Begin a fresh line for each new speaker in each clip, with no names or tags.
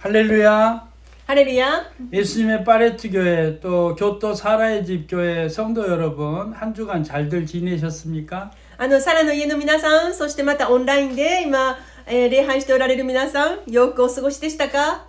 할렐루야.
할렐루야.
예수님의 파레트 교회 또 교토 사라의 집 교회 성도 여러분 한 주간 잘들 지내셨습니까?
サラの家の皆さん、そしてまたオンラインで今、礼拝しておられる皆さん、よくお過ごしでしたか？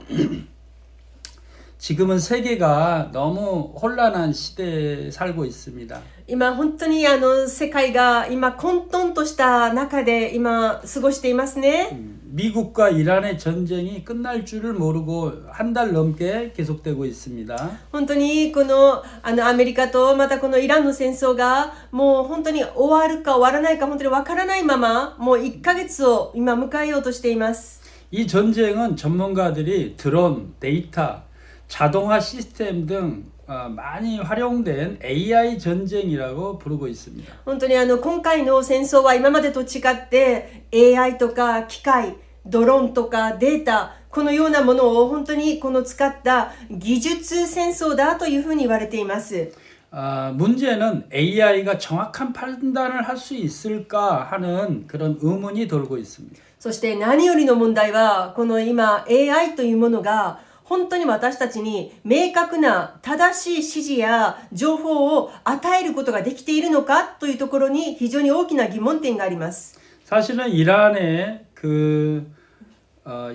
지금은 세계가 너무 혼란한 시대에 살고 있습니다.
今本当に世界が今混沌とした中で今過ごしていますね。
미국과 이란의 전쟁이 끝날 줄을 모르고 한 달 넘게 계속되고 있습니다.
本当にこのアメリカとまたこのイランの戦争がもう本当に終わるか終わらないか本当にわからないままもう1ヶ月を今迎えようとしています。
이 전쟁은 전문가들이 드론, 데이터, 자동화 시스템 등 많이 활용된 AI 전쟁이라고 부르고 있습니다.
本当に今回の戦争は今までと違って AI とか機械、ドローンとかデータ、このようなものを本当にこの使った技術戦争だというふうに言われています。
문제는 AI가 정확한 판단을 할 수 있을까 하는 그런 의문이 돌고 있습니다.
そして何よりの問題はこの今 AI というものが本当に私たちに明確な正しい指示や情報を与えることができているのかというところに非常に大きな疑問点があります。
사실은 이란의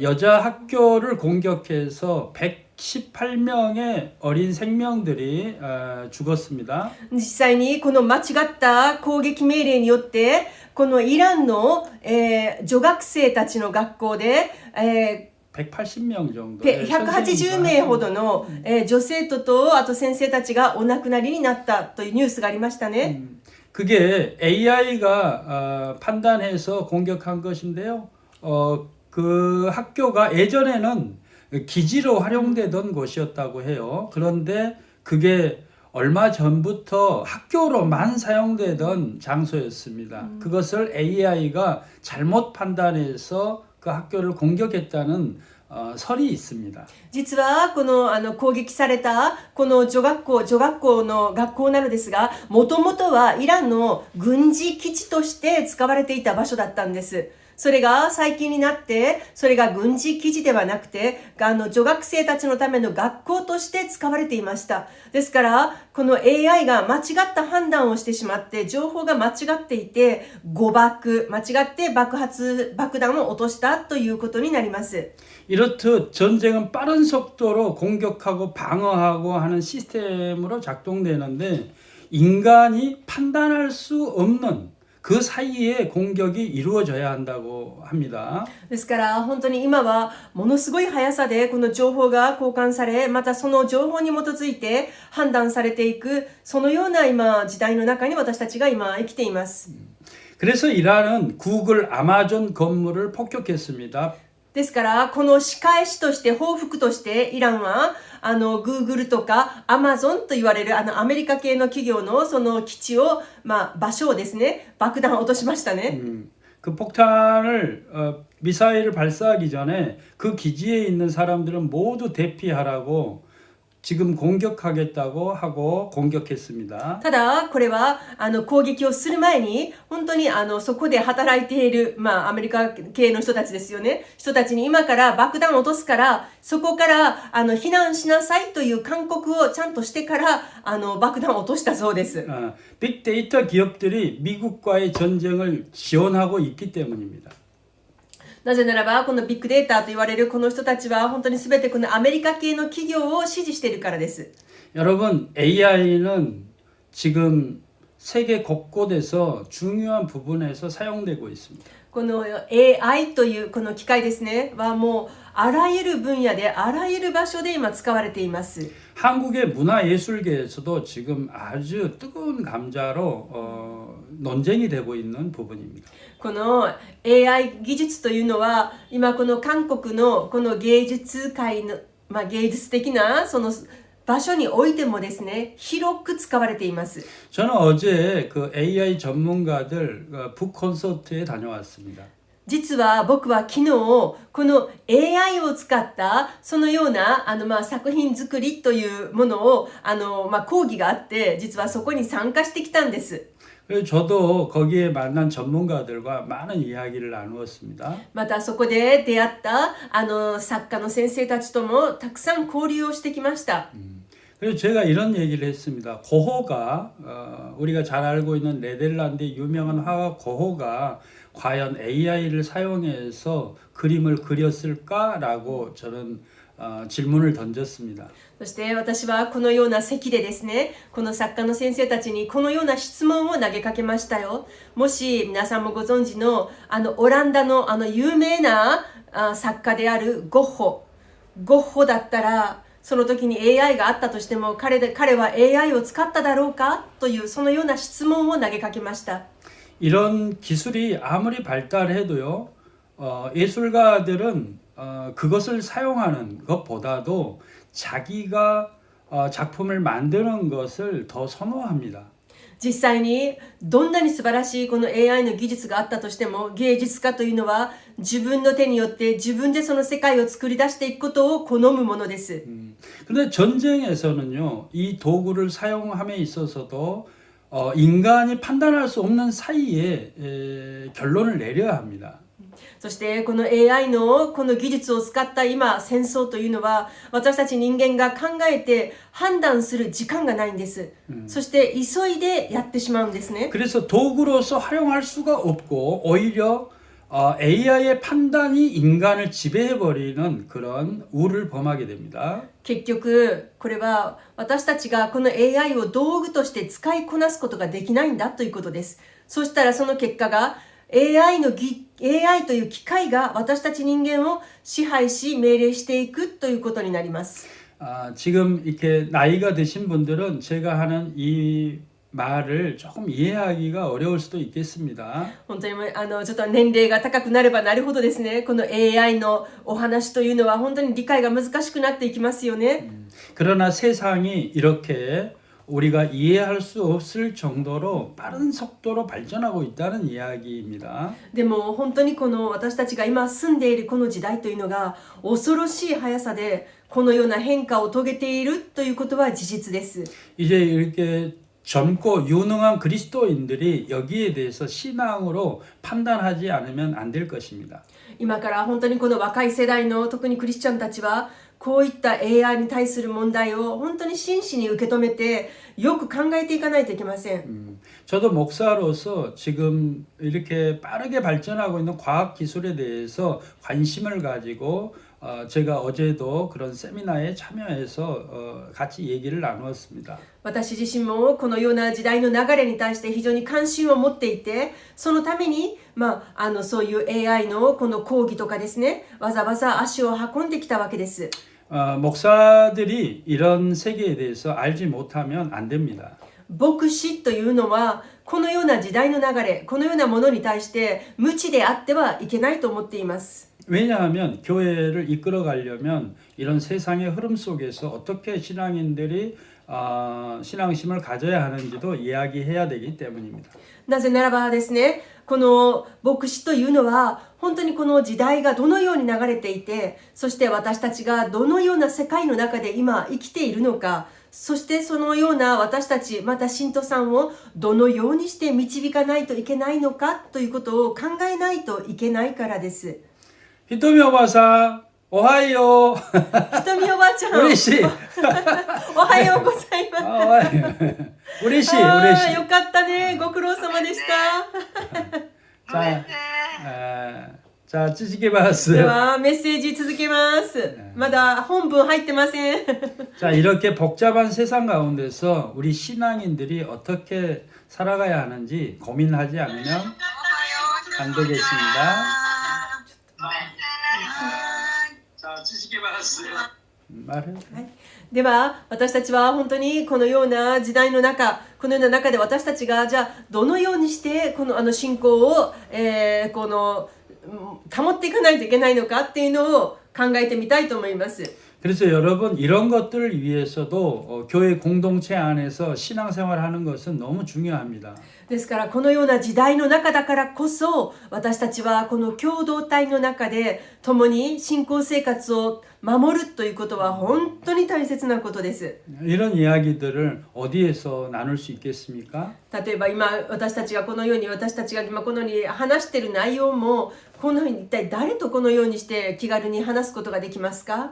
여자 학교를 공격해서 118명의 어린 생명들이 죽었습니다.
実際にこの間違った攻撃命令によってこのイランの、女学生たちの学校で、
180명 정도.
180名ほどの、女生徒とあと先生たちがお亡くなりになったというニュースがありましたね。
그게 AI가 판단해서 공격한 것인데요. 그 학교가 예전에는 기지로 활용되던 곳이었다고 해요. 그런데 그게 얼마 전부터 학교로만 사용되던 장소였습니다. 그것을 AI가 잘못 판단해서 그 학교를 공격했다는 설이 있습니다.
実はこの攻撃されたこの女学校の学校なのですが、もともとはイランの軍事基地として使われていた場所だったんです。それが最近になってそれが軍事基地ではなくて女学生たちのための学校として使われていました。ですからこの AI が間違った判断をしてしまって情報が間違っていて誤爆、間違って爆弾を落としたということになります。
이렇듯 전쟁은 빠른 속도로 공격하고 방어하고 하는 시스템으로 작동되는데 인간이 판단할 수 없는 그 사이에 공격이 이루어져야 한다고 합니다.
ですから本当に今はものすごい速さでこの情報が交換され、またその情報に基づいて判断されていくそのような今時代の中に私たちが今生きています。
그래서 이란은 구글, 아마존 건물을 폭격했습니다.
ですからこの仕返しとして報復としてイランはGoogle とか Amazon と言われるアメリカ系の企業のその基地を、場所をですね爆弾を落としましたね。
그 폭탄을 미사일을 발사하기 전에 그 기지에 있는 사람들은 모두 대피하라고 지금 공격하겠다고 하고 공격했습니다.
ただこれは攻撃をする前に本当にそこで働いている、アメリカ系の人たちですよね。人たちに今から爆弾を落とすからそこから避難しなさいという勧告をちゃんとしてから爆弾を落としたそうです。
빅데이터 기업들이 미국과의 전쟁을 지원하고 있기 때문입니다.
なぜならばこのビッグデータと言われるこの人たちは本当に全てこのアメリカ系の企業を支持しているからです。
여러분, AI는 지금 세계 곳곳에서 중요한 부분에서 사용되고 있습니다.
この AI というこの機械ですねはもうあらゆる分野であらゆる場所で今使われています。
한국의 문화예술계에서도 지금 아주 뜨거운 감자로 논쟁이 되고 있는 부분입니다.
この AI 技術というのは今この韓国のこの芸術界の、芸術的なその場所においてもですね広く使われています。
저는 어제 그 AI 전문가들 북콘서트에 다녀왔습니다.
実は僕は昨日この AI を使ったそのような作品作りというものを講義があって実はそこに参加してきたんです。
그래서 저도 거기에 만난 전문가들과 많은 이야기를 나누었습니다.
またそこで出会った作家の先生たちともたくさん交流をしてきました。
그래서 제가 이런 얘기를 했습니다. 고호가 우리가 잘 알고 있는 네덜란드의 유명한 화가 고호가 과연 AI를 사용해서 그림을 그렸을까라고 저는 질문을 던졌습니다.
そして私はこのような席でですね、この作家の先生たちにこのような質問を投げかけましたよ。もし皆さんもご存知のオランダの有名な作家であるゴッホ。ゴッホだったらその時に AI があったとしても彼は AI を使っただろうかというそのような質問を投げかけました。
이런 기술이 아무리 발달해도요, 예술가들은 그것을 사용하는 것보다도 자기가 작품을 만드는 것을 더 선호합니다.
実際にどんなに素晴らしいこの AI の技術があったとしても芸術家というのは自分の手によって自分でその世界を作り出していくことを好むものです。
근데 전쟁에서는요, 이 도구를 사용함에 있어서도 인간이 판단할 수 없는 사이에 결론을 내려야 합니다.
そしてこの AI のこの技術を使った今戦争というのは私たち人間が考えて判断する時間がないんです。そして急いでやってしまうんですね。
그래서 도구로서 활용할 수가 없고 오히려 AI의 판단이 인간을 지배해버리는 그런 우를 범하게 됩니다.
結局これは私たちがこの AI を道具として使いこなすことができないんだということです。そしたらその結果がAI という機械が私たち人間を支配し命令していくということになります。
지금 이렇게 나이가 드신 분들은 제가 하는 이 말을 조금 이해하기가 어려울 수도 있겠습니다.
本当にちょっと年齢が高くなればなるほどですね、この AI のお話というのは本当に理解が難しくなっていきますよね。
그러나 세상이 이렇게 우리가 이해할 수 없을 정도로 빠른 속도로 발전하고 있다는 이야기입니다.
でも本当にこの私たちが今住んでいるこの時代というのが恐ろしい速さでこのような変化を遂げているということは事実です。
이제 이렇게 젊고 유능한 그리스도인들이 여기에 대해서 신앙으로 판단하지 않으면 안 될 것입니다.
今から本当にこの若い世代の特にクリスチャンたちはこういった AI に対する問題を本当に真摯に受け止めてよく考えていかないといけません。
저도 목사로서 지금 이렇게 빠르게 발전하고 있는 과학 기술에 대해서 관심을 가지고 제가 어제도 그런 세미나에 참여해서 같이 얘기를 나누었습니다.
私自身もこのような時代の流れに対して非常に関心を持っていて、そのために、そういう AI のこの講義とかですね、わざわざ足を運んできたわけです。
목사들이 이런 세계에 대해서 알지 못하면 안 됩니다.
牧師というのはこのような時代の流れ、このようなものに対して無知であってはいけないと思っています。
왜냐하면 교회를 이끌어 가려면 이런 세상의 흐름 속에서 어떻게 신앙인들이 신앙심을 가져야 하는지도 이야기해야 되기 때문입니다.
なぜならばですね、この牧師というのは本当にこの時代がどのように流れていて、そして私たちがどのような世界の中で今生きているのか、そしてそのような私たちまた信徒さんをどのようにして導かないといけないのかということを考えないといけないからです。
히토미 오바상 오하이요.
ひとみおばあちゃん
우리씨.
おはようございます。
우리씨
よかったね。ご苦労様でした。
자, 찌지게 받았어요.
ではメッセージ続けます。まだ本文入ってません。
자, 이렇게 복잡한 세상 가운데서 우리 신앙인들이 어떻게 살아가야 하는지 고민하지 않으면 안 되겠습니다.
자, 지식에 받았어요.
말해.
では私たちは本当にこのような時代の中、このような中で私たちがじゃあどのようにしてこの信仰を、保っていかないといけないのかっていうのを考えてみたいと思います。
그래서 여러분 이런 것들을 위해서도 교회 공동체 안에서 신앙생활하는 것은 너무 중요합니다.
ですからこのような時代の中だからこそ私たちはこの共同体の中で共に信仰生活を守るということは本当に大切なことです。
이런 이야기들을 어디에서 나눌 수 있겠습니까?
例えば今私たちがこのように私たちが今このように話している内容もこのように一体誰とこのようにして気軽に話すことができますか？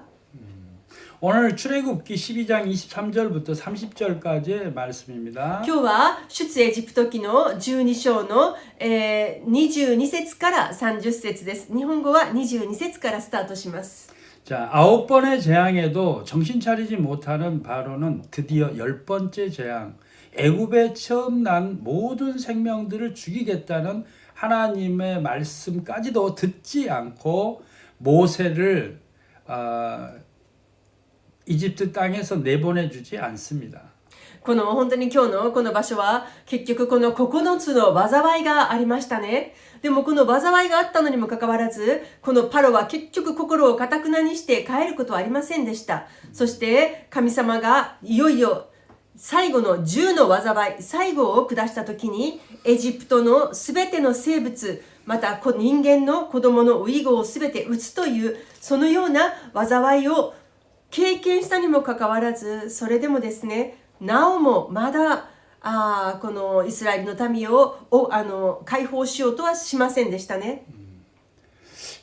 오늘 출애굽기 12장 23절부터 30절까지의 말씀입니다.
今日は出エジプト記の12章の、22節から30節です。日本語は22節からスタートします。
자, 9번의 재앙에도 정신 차리지 못하는 바로는 드디어 10번째 재앙, 애굽에 처음 난 모든 생명들을 죽이겠다는 하나님의 말씀까지도 듣지 않고 모세를 이집트 땅에서 내보내주지 않습니다.
この本当に今日のこの場所は結局この9つの災いがありましたね。でもこの災いがあったのにもかかわらず、このパロは結局心を堅くなにして帰ることはありませんでした。そして神様がいよいよ最後の10の災い、最後を下した時にエジプトのすべての生物、また人間の子供のウイゴをすべて撃つというそのような災いを経験したにもかかわらず、それでもですね、なおもまだこのイスラエルの民を解放しようとはしませんでしたね。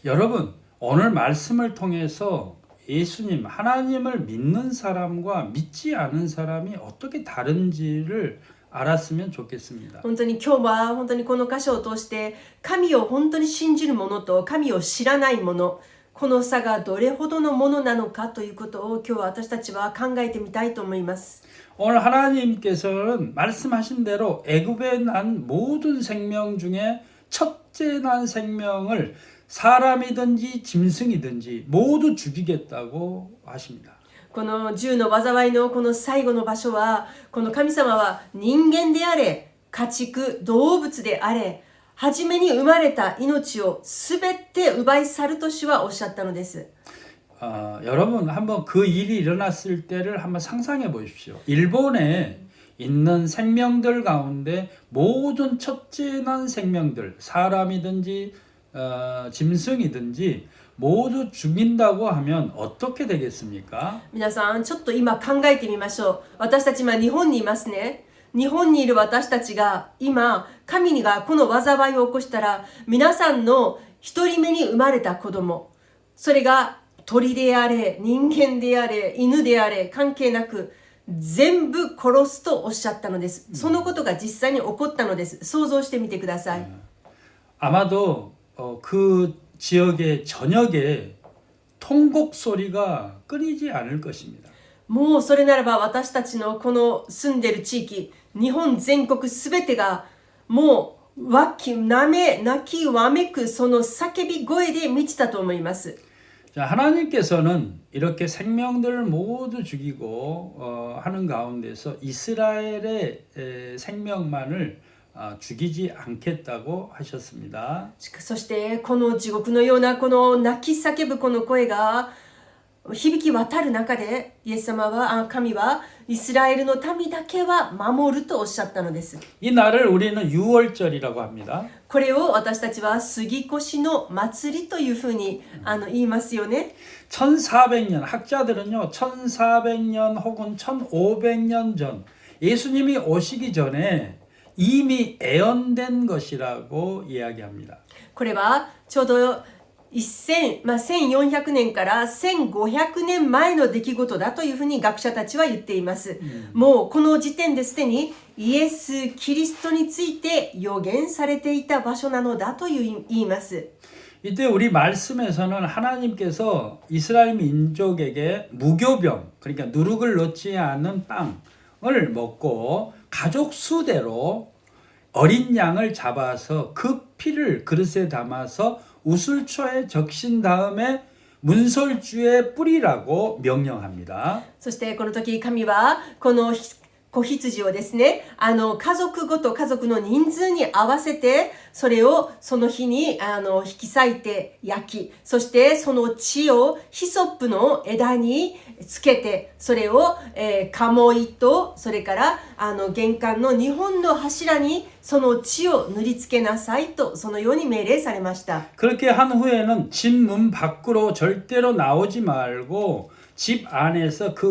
여러분, 오늘 말씀을 통해서 예수님, 하나님을 믿는 사람과 믿지 않은 사람이 어떻게 다른지를 알았으면 좋겠습니다.
本当に今日は本当にこの箇所を通して神を本当に信じる者と神を知らない者、この差がどれほどのものなのかということを今日は私たちは考えてみたいと思います。
오늘 하나님께서는 말씀하신 대로 애굽에 난 모든 생명 중에 첫째 난 생명을 사람이든지 짐승이든지 모두 죽이겠다고 하십니다.
この10の災いのこの最後の場所は、この神様は人間であれ、家畜、動物であれ、初めに生まれた命をすべて奪い去ると主はおっしゃったのです。
여러분 한번 그 일이 일어났을 때를 한번 상상해 보십시오. 일본에 있는 생명들 가운데 모든 첫째 난 생명들, 사람이든지 짐승이든지 모두 죽인다고 하면 어떻게 되겠습니까?
皆さん、ちょっと今考えてみましょう。私たち今日本にいますね。日本にいる私たちが今、神がこの災いを起こしたら、皆さんの一人目に生まれた子供、それが鳥であれ、人間であれ、犬であれ、関係なく、全部殺すとおっしゃったのです。そのことが実際に起こったのです。想像してみてください。
아마도 그 지역의 저녁에 통곡 소리가 끊이지 않을 것입니다.
もうそれならば私たちのこの住んでる地域、日本全国すべてがもう泣きわめくその叫び声で満ちたと思います。
자, 하나님께서는 이렇게 생명들을 모두 죽이고 하는 가운데서 이스라엘의 생명만을 죽이지 않겠다고 하셨습니다.
そしてこの地獄のようなこの泣き叫ぶこの声が響き渡る中でイエス様は神はイスラエルの民だけは守るとおっしゃったのです。
이 날을 우리는 유월절이라고 합니다.
これを私たちは杉越の祭りというふうに言いますよね。
1400년 학자들은요 1400년 혹은 1500년 전 예수님이 오시기 전에 이미 애언된 것이라고 이야기합니다.
これはちょうど1400年から1500年前の出来事だというふうに学者たちは言っています。もうこの時点ですでにイエス・キリストについて予言されていた場所なのだと言います。
이때 우리 말씀에서는 하나님께서 이스라엘 민족에게 무교병, 그러니까 누룩을 넣지 않은 빵을 먹고 가족 수대로 어린 양을 잡아서 그 피를 그릇에 담아서 우슬초에 적신 다음에 문설주에 뿌리라고 명령합니다.
そしてこの時神はこの子羊をですね、家族ごと家族の人数に合わせて、それをその日に引き裂いて焼き、そしてその血をヒソップの枝につけて、それを、鴨居と、それから玄関の2本の柱にその血を塗りつけなさいと、そのように命令されました。
그렇게 한 후에는 집 문 밖으로 절대로 나오지 말고 집 안에서 그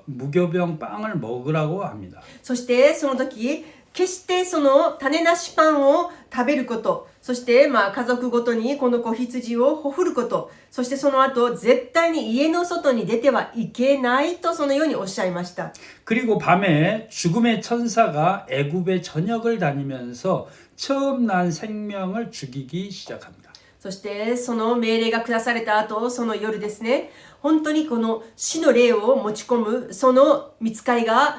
무교병 빵을 먹으라고 합니다.
そしてその時、決してその種なしパンを食べること、そして家族ごとにこの子羊をほふること、そしてその後絶対に家の外に出てはいけないと、そのようにおっしゃいました。
그리고 밤에 죽음의 천사가 애굽의 전역을 다니면서 처음 난 생명을 죽이기 시작합니다.
そしてその命令が下された後、その夜ですね、本当にこの死の霊を持ち込むその御使いが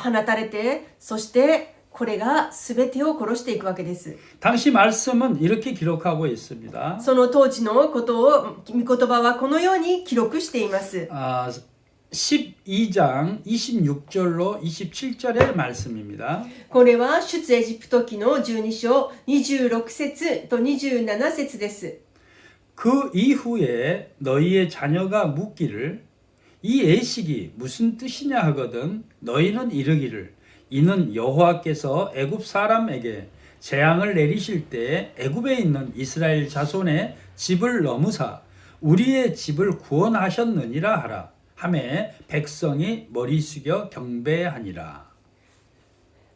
放たれて、そしてこれが全てを殺していくわけです。
당시 말씀은 이렇게 기록하고 있습니다.
その当時のことを、御言葉はこのように記録しています。
12장 26절로 27절의 말씀입니다.
これは出エジプト記の12章26節と27節です。
그 이후에 너희의 자녀가 묻기를 이 애식이 무슨 뜻이냐 하거든 너희는 이르기를 이는 여호와께서 애굽 사람에게 재앙을 내리실 때 애굽에 있는 이스라엘 자손의 집을 넘으사 우리의 집을 구원하셨느니라 하라. 하매 백성이 머리 숙여 경배하니라.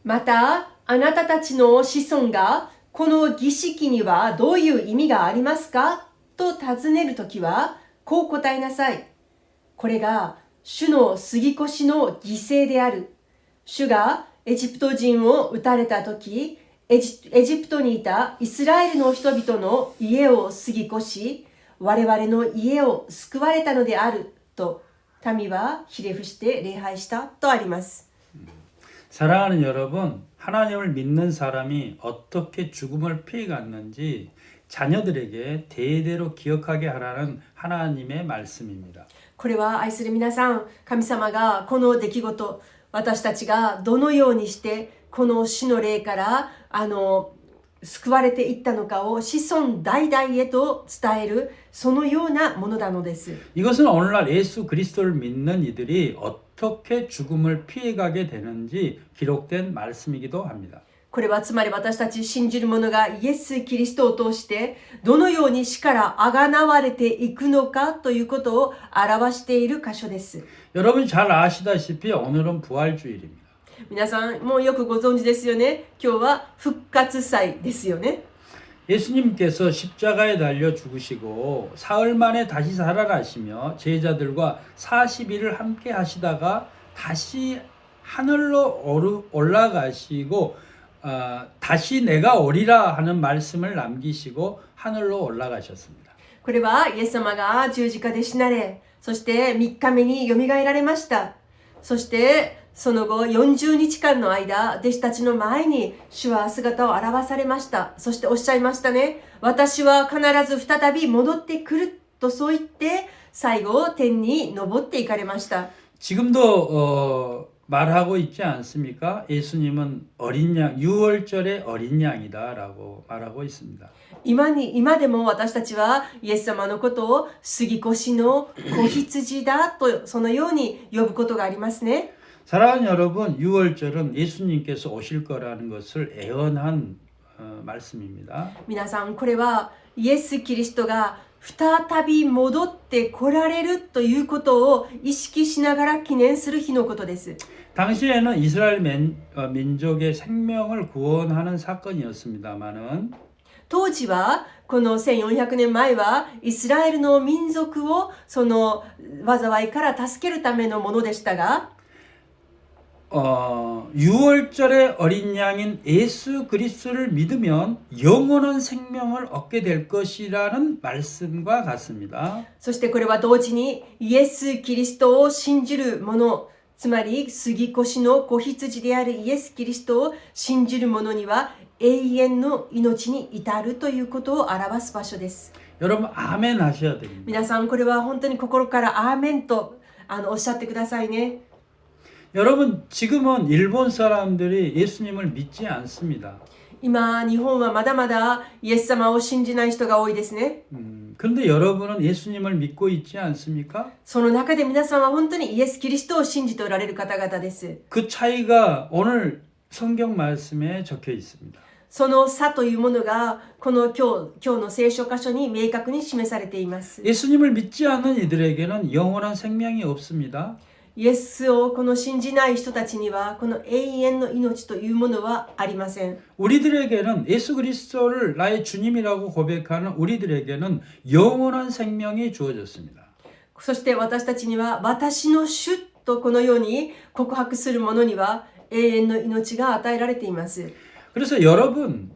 また、あなたたちの子孫がこの儀式にはどういう意味がありますかと尋ねるときは、こう答えなさい。これが主の杉越の犠牲である。主がエジプト人を撃たれたとき、エジプトにいたイスラエルの人々の家を杉越し、我々の家を救われたのであると、民はひれ伏して礼拝したとあります。
사랑하는 여러분, 하나님을 믿는 사람이 어떻게 죽음을 피해갔는지 자녀들에게 대대로 기억하게 하라는 하나님의 말씀입니다.
これは愛する皆さん、神様がこの出来事、私たちがどのようにしてこの死の霊から救われていったのかを子孫代々へと伝える、そのようなものなのです。
이것은 오늘날 예수 그리스도를 믿는 이들이 어떻게 죽음을 피해가게 되는지 기록된 말씀이기도 합니다.
これはつまり私たち信じる者がイエス・キリストを通してどのように死からあがなわれていくのかということを表している箇所です。
여러분 잘 아시다시피 오늘은 부활주일입니다.
皆さんもうよくご存知ですよね。今日は復活祭ですよね。
예수님께서 십자가에 달려 죽으시고 사흘 만에 다시 살아나시며 제자들과 40일을 함께 하시다가 다시 하늘로 올라가시고 다시 내가 오리라 하는 말씀을 남기시고 하늘로 올라가셨습니다.
これはイエス様が十字架で死なれ、そして3日目によみがえられました。そしてその後40日間の間、弟子たちの前に主は姿を現されました。そしておっしゃいましたね。私は必ず再び戻ってくるとそう言って最後天に昇っていかれました。
지금도 말하고 있지 않습니까? 예수님은 어린 양, 유월절의 어린 양이다라고 말하고 있습니다.
今でも私たちはイエス様のことを杉越の子羊だとそのように呼ぶことがありますね。
사랑하는 여러분, 유월절은 예수님께서 오실 거라는 것을 애언한 말씀입니다.
皆さん、これはイエス・キリストが再び戻って来られるということを意識しながら記念する日のことです。
당시에는 이스라엘 민족의 생명을 구원하는 사건이었습니다만은
当時はこの1400年前はイスラエルの民族をその災いから助けるためのものでしたが、
유월절의 어린 양인 예수 그리스도를 믿으면 영원한 생명을 얻게 될 것이라는 말씀과 같습니다.
そしてこれは同時にイエス・キリストを信じる者、つまり杉越の子羊であるイエス・キリストを信じる者には永遠の命に至るということを表す場所です。
여러분 아멘 하셔야 됩니다.
皆さん、これは本当に心からアーメンとおっしゃってくださいね。
여러분, 지금은 일본 사람들이 예수님을 믿지 않습니다.
今、日本はまだまだイエス様を信じない人が多いですね。
근데 여러분은 예수님을 믿고 있지 않습니까?
その中で皆さんは本当にイエス・キリストを信じておられる方々です。
그 차이가 오늘 성경 말씀에 적혀 있습니다.
その差というものがこの今日の聖書箇所に明確に示されています。
예수님을 믿지 않는 이들에게는 영원한 생명이 없습니다.
イエスをこの信じない人たちにはこの永遠の命というものはありません。
우리들에게는 예수 그리스도를 나의 주님이라고 고백하는 우리들에게는 영원한 생명이 주어졌습니다.
そして私たちには私の主とこのように告白する者には永遠の命が与えられています。
그래서 여러분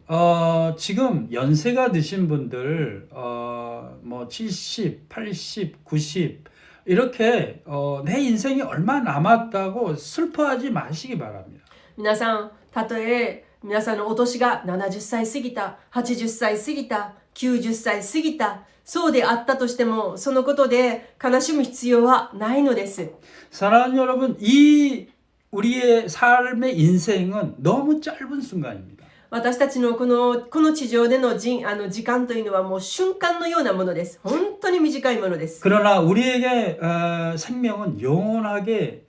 지금 연세가 드신 분들 뭐 70, 80, 90 이렇게 내 인생이 얼마 남았다고 슬퍼하지 마시기 바랍니다.
皆さん、たとえ皆さんのお年が70歳過ぎた、80歳過ぎた、90歳過ぎた、そうであったとしてもそのことで悲しむ必要はないのです。
사랑하는 여러분, 이 우리의 삶의 인생은 너무 짧은 순간입니다.
私たちのこの地上での時間というのはもう瞬間のようなものです。本当に短いものです。
그러나 우리에게 생명은 영원하게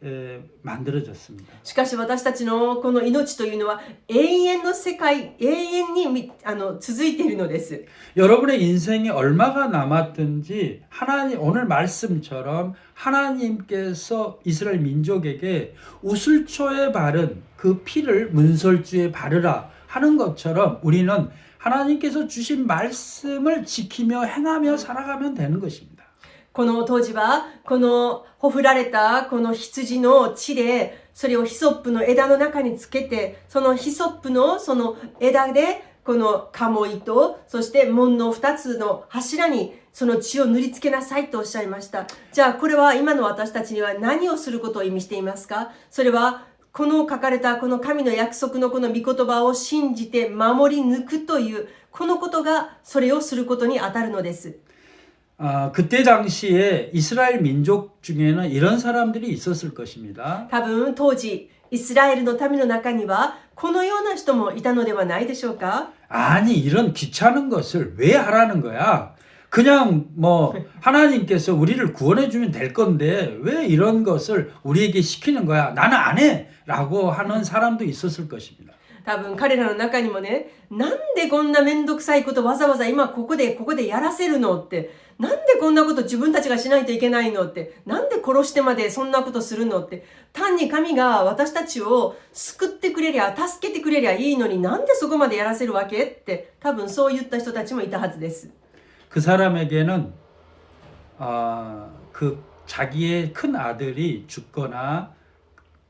만들어졌습니다.
しかし私たちのこの命というのは永遠の世界、永遠に続いているのです。
여러분의 인생이 얼마가 남았든지 하나님 오늘 말씀처럼 하나님께서 이스라엘 민족에게 우슬초에 바른 그 피를 문설주에 바르라 하는 것처럼 우리는 하나님께서 주신 말씀을 지키며 행하며 살아가면 되는 것입니다.
この当時はこのほふられたこの羊の血でそれをヒソップの枝の中につけて、そのヒソップのその枝でこの鴨居とそして門の2つの柱にその血を塗りつけなさいとおっしゃいました。じゃあこれは今の私たちには何をすることを意味していますか？それはこの書かれたこの神の約束のこの御言葉を信じて守り抜くというこのことがそれをすることに当たるのです。
그때 당시에 이스라엘 민족 중에는 이런 사람들이 있었을 것입니다.
多分当時イスラエルの民の中にはこのような人もいたのではないでしょうか？
아니 이런 귀찮은 것을 왜 하라는 거야? 그냥 뭐 하나님께서 우리를 구원해 주면 될 건데 왜 이런 것을 우리에게 시키는 거야? 나는 안 해! 라고 하는 사람도 있었을 것입니다.
多分彼らの中にもね、なんでこんなめんどくさいことわざわざ今ここでやらせるのって、なんでこんなこと自分たちがしないといけないのって、なんで殺してまでそんなことするのって、単に神が私たちを救ってくれりゃ、助けてくれりゃいいのになんでそこまでやらせるわけって、多分そう言った人たちもいたはずです。
그 사람에게는 그 자기의 큰 아들이 죽거나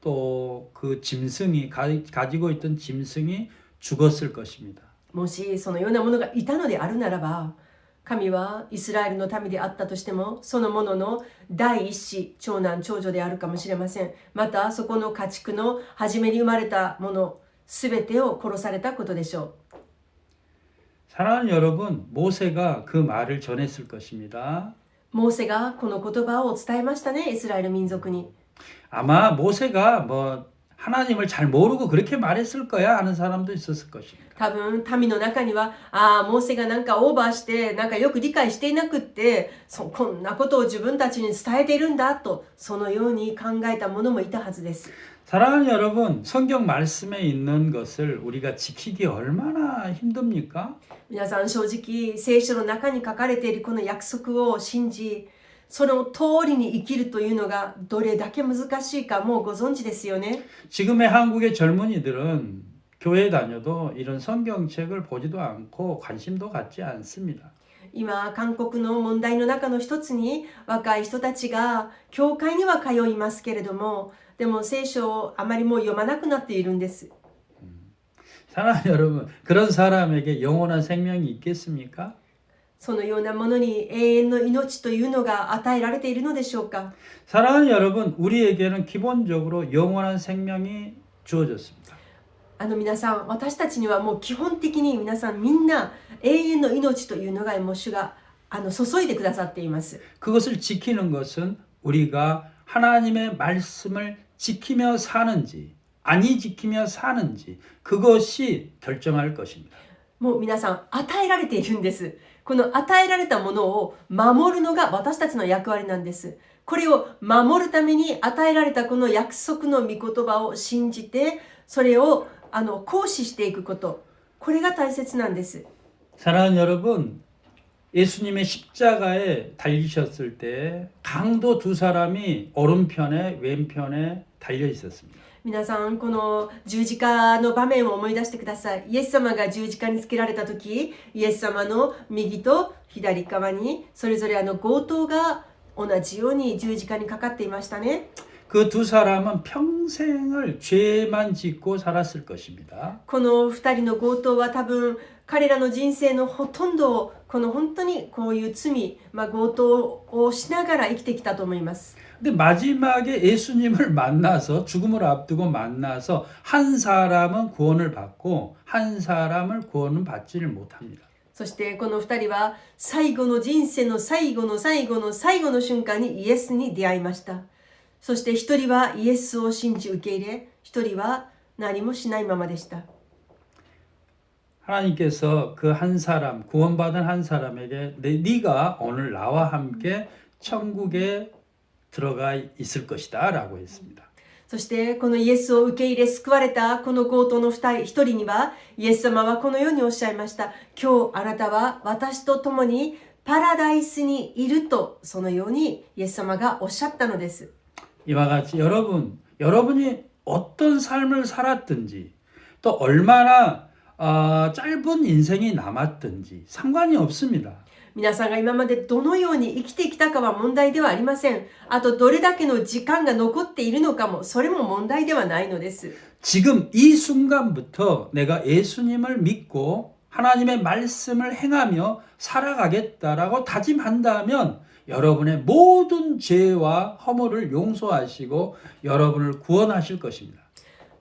또 그 짐승이 가지고 있던 짐승이 죽었을 것입니다.
もしそのようなものがいたのであるならば、神はイスラエルの民であったとしても、そのものの第一子、長男長女であるかもしれません。またそこの家畜の初めに生まれたものすべてを殺されたことでしょう。
사랑하는 여러분, 모세가 그 말을 전했을 것입니다.
モーセがこの言葉を伝えましたね、イスラエル民族に。
아마 모세가 뭐 하나님을 잘 모르고 그렇게 말했을 거야 하는 사람도 있었을 것입니다.
多分民の中には、モーセがなんかオーバーして、なんかよく理解していなくって、こんなことを自分たちに伝えているんだと、そのように考えた者もいたはずです。
사랑하는 여러분, 성경 말씀에 있는 것을 우리가 지키기 얼마나 힘듭니까?
皆さん正直聖書の中に書かれているこの約束を信じ、その通りに生きるというのがどれだけ難しいかもうご存知ですよね。
지금의 한국의 젊은이들은 교회 다녀도 이런 성경책을 보지도 않고 관심도 갖지 않습니다.
今韓国の問題の中の一つに若い人たちが教会には通いますけれども、でも聖書をあまりもう読まなくなっているんです。
사랑하는 여러분, 그런 사람에게 영원한 생명이 있겠습니까?
そのようなものに永遠の命というのが与えられているのでしょうか。
사랑하는 여러분, 우리에게는 기본적으로 영원한 생명이 주어졌습니다.
皆さん、私たちにはもう基本的に皆さんみんな永遠の命というのがもう主が注いでくださっています。
그것을 지키는 것은 우리가 하나님의 말씀을 지키며 사는지 아니 지키며 사는지 그것이 결정할 것입니다.
もう皆さん与えられているんです。この与えられたものを守るのが私たちの役割なんです。これを守るために与えられたこの約束の御言葉を信じて、それを行使していくこと、これが大切なんです。
사랑하는 여러분, 예수님의 십자가에 달리셨을 때 강도 두 사람이 오른편에 왼편에 달려 있었습니다.
皆さん、この十字架の場面を思い出してください。イエス様が十字架につけられたとき、イエス様の右と左側にそれぞれ強盗が同じように十字架にかかっていましたね。
그 두 사람은 평생을 죄만 짓고 살았을 것입니다.
この二人の強盗は多分彼らの人生のほとんどをこの本当にこういう罪、強盗をしながら生きてきたと思います。
근데 마지막에 예수님을 만나서 죽음을 앞두고 만나서 한 사람은 구원을 받고 한 사람을 구원은 받지를 못합니다.
そしてこの二人は最後の人生の最後の最後の最後の瞬間にイエスに出会いました。そして一人はイエスを信じ受け入れ、一人は何もしないままでした。
하나님께서 그 한 사람, 구원받은 한 사람에게 네가 오늘 나와 함께 천국에 들어가 있을 것이다 라고 했습니다.
そしてこのイエスを受け入れ救われたこの強盗の一人にはイエス様はこのようにおっしゃいました。今日あなたは私と共にパラダイスにいるとそのようにイエス様がおっしゃったのです。
이와 같이 여러분이 어떤 삶을 살았든지 또 얼마나 짧은 인생이 남았든지 상관이 없습니다.
皆さんが今までどのように生きてきたかは問題ではありません。あとどれだけの時間が残っているのかもそれも問題ではないのです。
지금 이 순간부터 내가 예수님을 믿고 하나님의 말씀을 행하며 살아가겠다라고 다짐한다면 여러분의 모든 죄와 허물을 용서하시고 여러분을 구원하실 것입니다.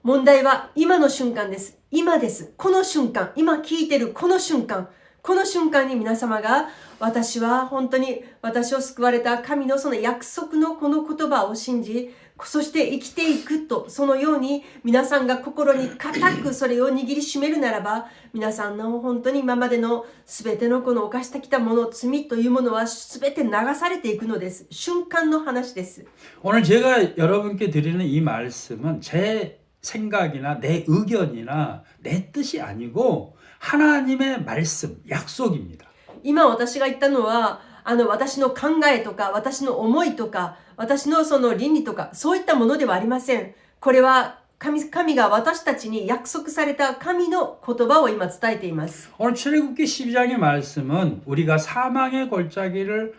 問題は今の瞬間です。今です。この瞬間。今聞いてるこの瞬間。この瞬間に皆様が私は本当に私を救われた神のその約束のこの言葉を信じ、そして生きていくと、そのように皆さんが心に固くそれを握りしめるならば、皆さんの本当に今までの全てのこの犯してきたもの、罪というものは全て流されていくのです。瞬間の話です。
오늘 제가 여러분께 드리는 이 말씀은 제 생각이나 내 의견이나 내 뜻이 아니고 하나님의 말씀, 약속입니다.
今私が言ったのは私の考えとか私の思いとか私のその倫理とかそういったものではありません。これは神が私たちに約束された神の言葉を今伝えています。
오늘 출애굽기 12장의 말씀은 우리가 사망의 골짜기를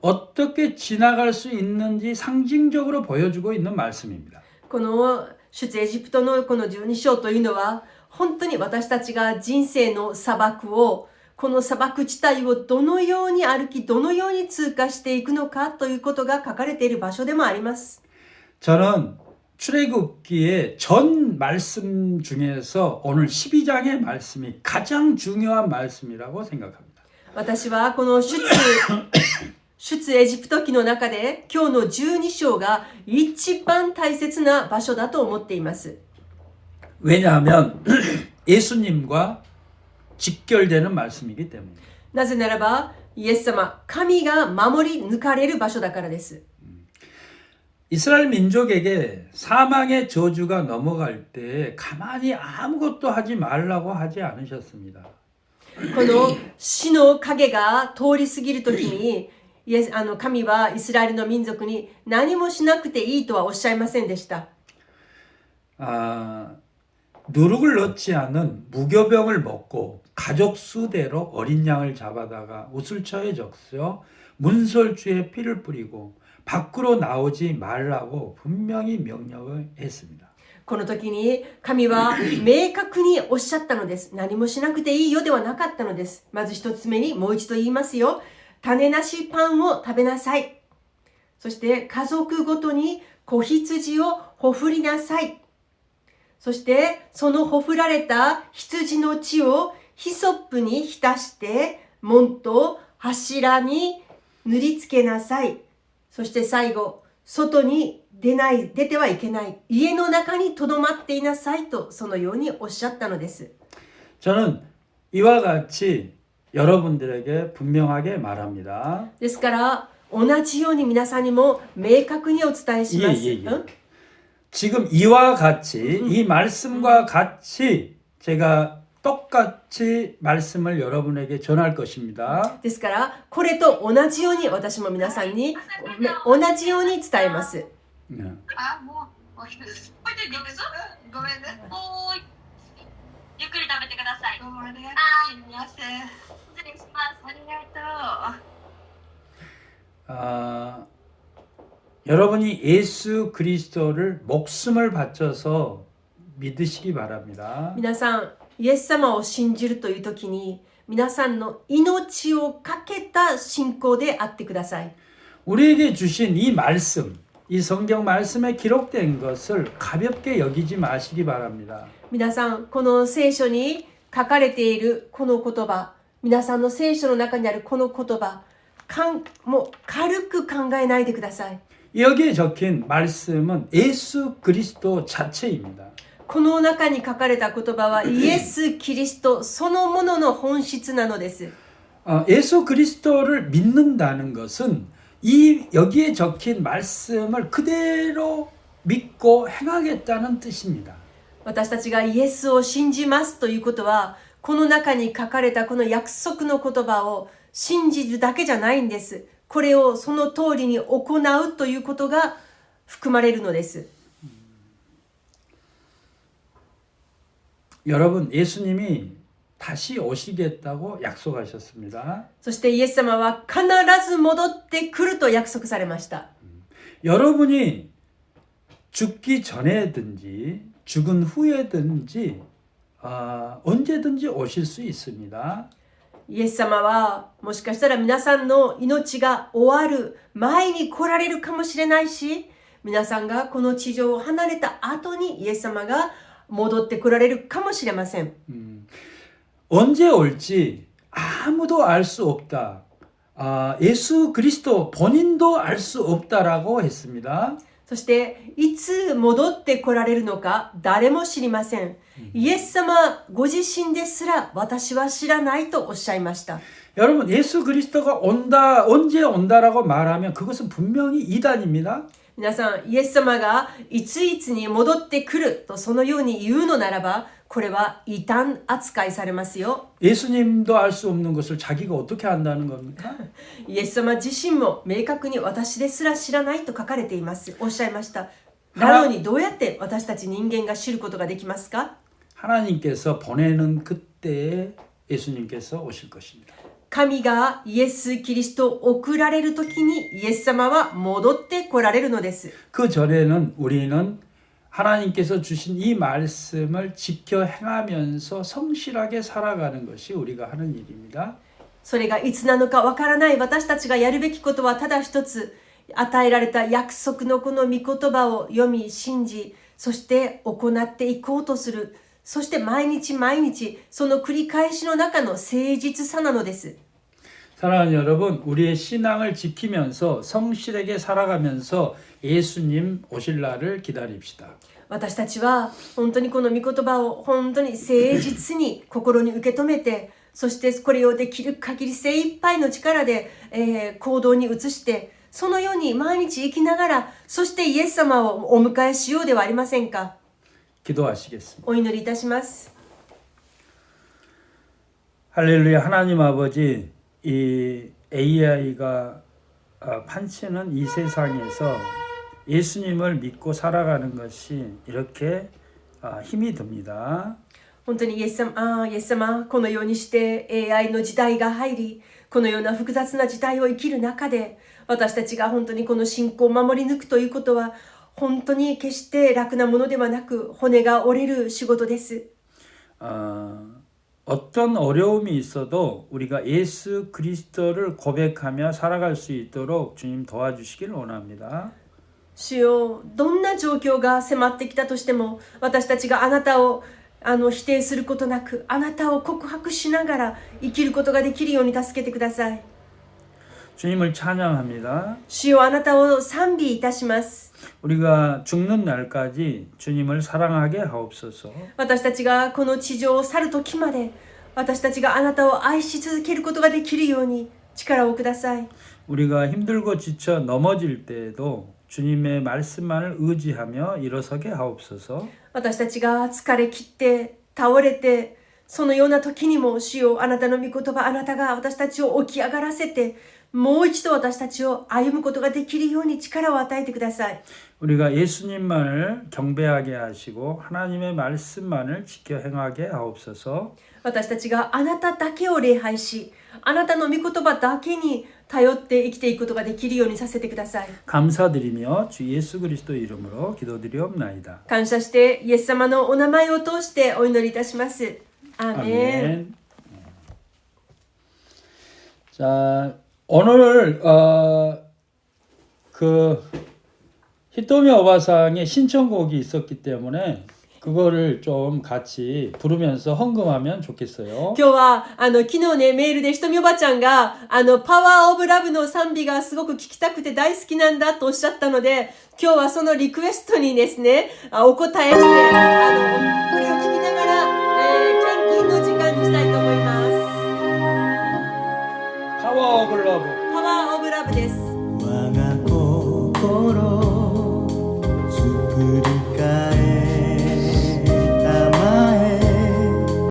어떻게 지나갈 수 있는지 상징적으로 보여주고 있는 말씀입니다.
この出エジプトのこの12章というのは本当に私たちが人生の砂漠をこの砂漠地帯をどのように歩きどのように通過していくのかということが書かれている場所でもあります。
저는 출애굽기의 전 말씀 중에서 오늘 12장의 말씀이 가장 중요한 말씀이라고 생각합니다.
私はこの出エジプト記の中で今日の12章が一番大切な場所だと思っています。
왜냐하면 예수님과 직결되는 말씀이기 때문입니다.
なぜならばイエス様、神が守り抜かれる場所だからです。
이스라엘 민족에게 사망의 저주가 넘어갈 때 가만히 아무것도 하지 말라고 하지 않으셨습니다.
この死の影が通り過ぎるときに神はイスラエルの民族に何もしなくていいとはおっしゃいませんでした。
누룩을 넣지 않은 무교병을 먹고 가족 수대로 어린 양을 잡아다가 우슬처에 적셔 문설주에 피를 뿌리고 밖으로 나오지 말라고 분명히 명령을 했습니다.
この時に神は明確におっしゃったのです。何もしなくていいよではなかったのです。まず一つ目にもう一度言いますよ。種なしパンを食べなさい。そして家族ごとに子羊をほふりなさい。そしてそのほふられた羊の血をヒソップに浸して門と柱に塗りつけなさい。そして最後、外に出てはいけない。家の中にとどまっていなさいとそのようにおっしゃったのです。
저는 이와 같이 여러분들에게 분명하게 말합니다.
ですから同じように皆さんにも明確にお伝えします。
지금 이와 같이 이 말씀과 같이 제가 똑같이 말씀을 여러분에게 전할 것입니다.
ですからこれと同じように私も皆さんに同じように伝えます。
네.
あ、もう、お一つ。置いといてよくぞ。ごめんね。
おーい。ゆっくり食べてください。
どうもありがとう。すみません。
失礼します。
ありがとう。
여러분이 예수 그리스도를 목숨을 바쳐서 믿으시기 바랍니다.
皆さんイエス様を信じるという時に皆さんの命をかけた信仰であってください。
우리에게 주신 이 말씀, 이 성경 말씀에 기록된 것을 가볍게 여기지 마시기 바랍니다.
皆さんこの聖書に書かれているこの言葉、皆さんの聖書の中にあるこの言葉、もう軽く考えないでください。
여기에 적힌 말씀은 예수 그리스도 자체입니다.
この中に書かれた言葉はイエス・キリストそのものの本質なのです。
예수 그리스도를 믿는다는 것은 여기에 적힌 말씀을 그대로 믿고 행하겠다는 뜻입니다.
私たちがイエスを信じますということは、この中に書かれたこの約束の言葉を信じるだけじゃないんです。これをその通りに行うということが含まれるのです。
여러분, 예수님이 다시 오시겠다고 약속하셨습니다.
そしてイエス様は必ず戻ってくると約束されました。
여러분이 죽기 전에든지 죽은 후에든지 언제든지 오실 수 있습니다.
イエス様はもしかしたら皆さんの命が終わる前に来られるかもしれないし、皆さんがこの地上を離れた後にイエス様が戻って来られるかもしれません。
언제 올지 아무도 알 수 없다. 예수 그리스도 본인도 알 수 없다라고 했습니다.
そしていつ戻って来られるのか誰も知りません。イエス様ご自身ですら私は知らないとおっしゃいました。
여러분, 예수 그리스도가 온다, 언제 온다라고 말하면 그것은 분명히 이단입니다.
皆さん、イエス様がいついつに戻ってくるとそのように言うのならば、これは異端扱いされますよ。
예수님도 알 수 없는 것을 자기가 어떻게 안다는 겁니까?
イエス様自身も明確に私ですら知らないと書かれています。おっしゃいました。なのにどうやって私たち人間が知ることができますか？
하나님께서 보내는 그때에 예수님께서 오실 것입니다.
神がイエス・キリストを送られるときにイエス様は戻って来られるのです。
그 전에는 우리는 하나님께서 주신 이 말씀을 지켜 행하면서 성실하게 살아가는 것이 우리가 하는 일입니다.
それがいつなのかわからない私たちがやるべきことはただ一つ、与えられた約束のこの御言葉を読み信じ、そして行っていこうとする。そして毎日毎日その繰り返しの中の誠実さなのです。
사랑하는 여러분, 우리의 신앙을 지키면서 성실하게 살아가면서 예수님 오실 날을 기다립시다.
私たちは本当にこの御言葉を本当に誠実に心に受け止めて、そしてこれをできる限り精一杯の力で、行動に移して、そのように毎日生きながら、そしてイエス様をお迎えしようではありませんか。
기도하시겠습니다.
お祈りいたします。
할렐루야. 하나님 아버지, 이 AI가 판치는 이 세상에서 예수님을 믿고 살아가는 것이 이렇게 힘이 듭니다.
本当にイエス様、このようにして AI の時代が入り、このような複雑な時代を生きる中で、私たちが本当にこの信仰を守り抜くということは、本当に決して楽なものではなく、骨が折れる仕事です。
어떤 어려움이 있어도 우리가 예수 그리스도를 고백하며 살아갈 수 있도록 주님 도와주시길 원합니다.
主よ、どんな状況が迫ってきたとしても、私たちがあなたを否定することなく、あなたを告白しながら生きることができるように助けてください。
주님을 찬양합니다.
主よあなたを賛美いたします。
우리가 죽는 날까지 주님을 사랑하게 하옵소서.
私たちがこの地上を去る時まで、私たちがあなたを愛し続けることができるように力をください。
우리가 힘들고 지쳐 넘어질 때에도 주님의 말씀만을 의지하며 일어서게 하옵소서.
私たちが疲れ切って倒れて、そのような時にも主よあなたの御言葉、あなたが私たちを起き上がらせて、もう一度私たちを歩むことができるように力を与えてください。
우리가 예수님만을 경배하게 하시고 하나님의 말씀만을 지켜 행하게 하옵소서.
私たちがあなただけを礼拝し、あなたの御言葉だけに頼って生きていくことができるようにさせてください。
감사드리며 주 예수 그리스도 이름으로 기도드리옵나이다.
感謝してイエス様のお名前を通してお祈りいたします。アーメン。
아멘. 자, 오늘 그 히토미 오바상의 신청곡이 있었기 때문에 그거를 좀 같이 부르면서 헌금하면 좋겠어요.
今日は昨日ねメールでひとみおばちゃんがパワーオブラブの賛美がすごく聞きたくて大好きなんだとおっしゃったので、今日はそのリクエストにですねお答えしてこれを聞き